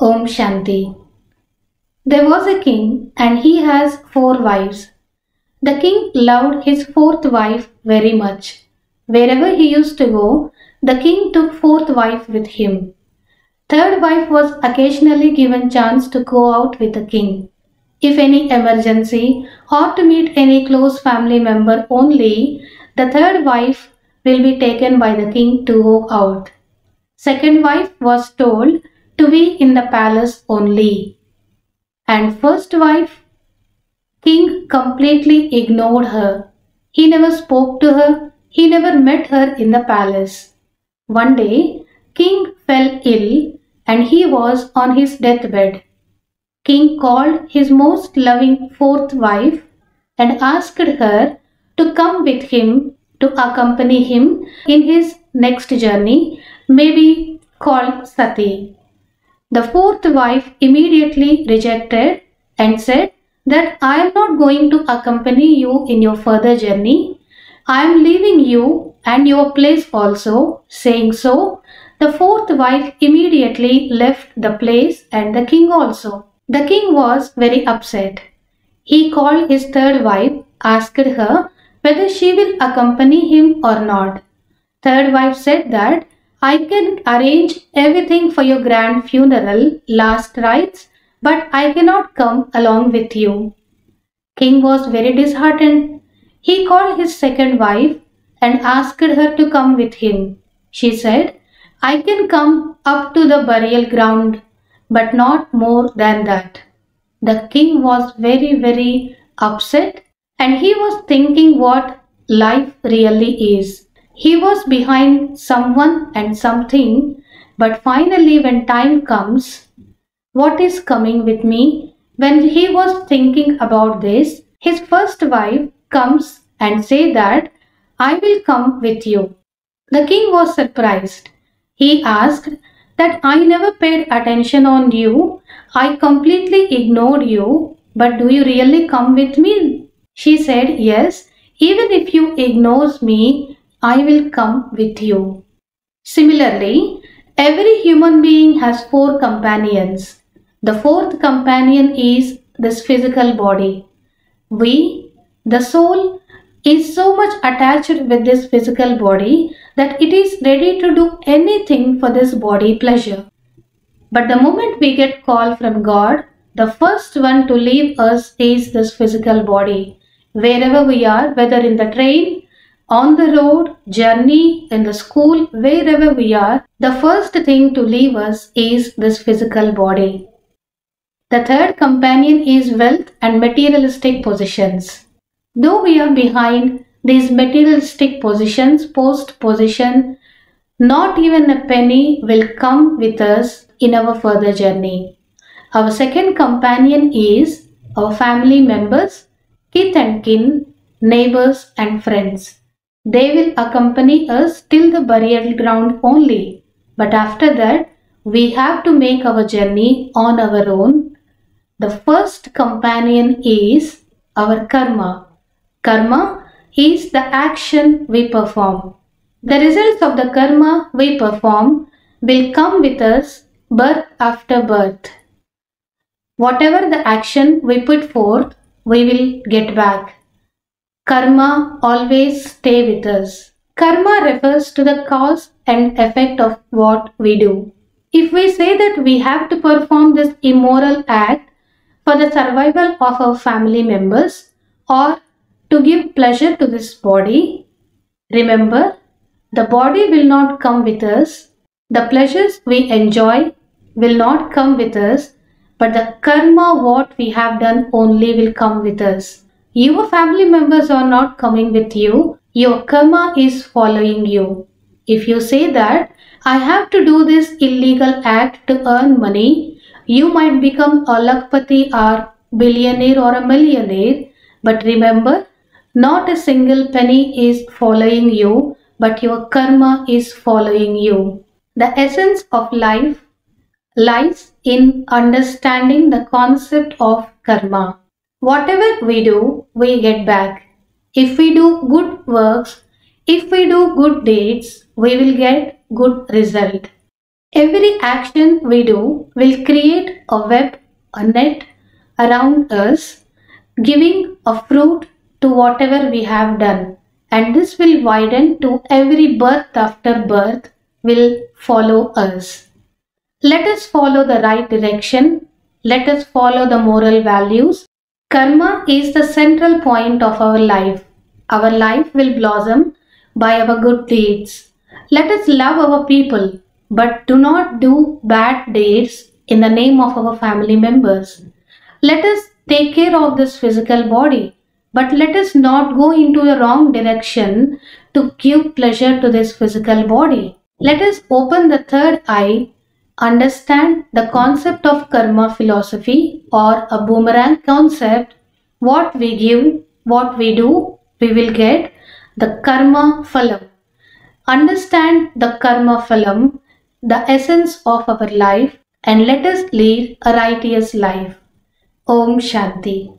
Om Shanti. There was a king and he has 4 wives. The king loved his fourth wife very much. Wherever he used to go, the king took fourth wife with him. Third wife was occasionally given chance to go out with the king. If any emergency or to meet any close family member only, the third wife will be taken by the king to go out. Second wife was told to be in the palace only. And first wife, king completely ignored her. He never spoke to her. He never met her in the palace. One day, king fell ill and he was on his deathbed. King called his most loving fourth wife and asked her to come with him to accompany him in his next journey, maybe called Sati. The fourth wife immediately rejected and said that I am not going to accompany you in your further journey. I am leaving you and your place also. Saying so, the fourth wife immediately left the place and the king also. The king was very upset. He called his third wife, asked her whether she will accompany him or not. Third wife said that I can arrange everything for your grand funeral, last rites, but I cannot come along with you. King was very disheartened. He called his second wife and asked her to come with him. She said, I can come up to the burial ground, but not more than that. The king was very upset and he was thinking what life really is. He was behind someone and something, but finally when time comes, what is coming with me? When he was thinking about this, his first wife comes and say that I will come with you. The king was surprised. He asked that I never paid attention on you. I completely ignored you, but do you really come with me? She said, yes, even if you ignore me, I will come with you. Similarly, every human being has 4 companions. The fourth companion is this physical body. We, the soul, is so much attached with this physical body that it is ready to do anything for this body pleasure. But the moment we get call from God, the first one to leave us is this physical body. Wherever we are, whether in the train, on the road, journey, in the school, wherever we are, the first thing to leave us is this physical body. The third companion is wealth and materialistic possessions. Though we are behind these materialistic possessions, post position, not even a penny will come with us in our further journey. Our second companion is our family members, kith and kin, neighbors and friends. They will accompany us till the burial ground only. But after that, we have to make our journey on our own. The first companion is our karma. Karma is the action we perform. The results of the karma we perform will come with us birth after birth. Whatever the action we put forth, we will get back. Karma always stay with us. Karma refers to the cause and effect of what we do. If we say that we have to perform this immoral act for the survival of our family members or to give pleasure to this body, remember, the body will not come with us. The pleasures we enjoy will not come with us, but the karma what we have done only will come with us. Your family members are not coming with you. Your karma is following you. If you say that I have to do this illegal act to earn money, you might become a lakpati or billionaire or a millionaire. But remember, not a single penny is following you, but your karma is following you. The essence of life lies in understanding the concept of karma. Whatever we do, we get back. If we do good works, if we do good deeds, we will get good result. Every action we do will create a web, a net around us, giving a fruit to whatever we have done. And this will widen to every birth after birth will follow us. Let us follow the right direction. Let us follow the moral values. Karma is the central point of our life. Our life will blossom by our good deeds. Let us love our people, but do not do bad deeds in the name of our family members. Let us take care of this physical body, but let us not go into the wrong direction to give pleasure to this physical body. Let us open the third eye, understand the concept of karma philosophy or a boomerang concept. What we give, what we do, we will get the karma phalam. Understand the karma phalam, the essence of our life, and let us lead a righteous life. Om Shanti.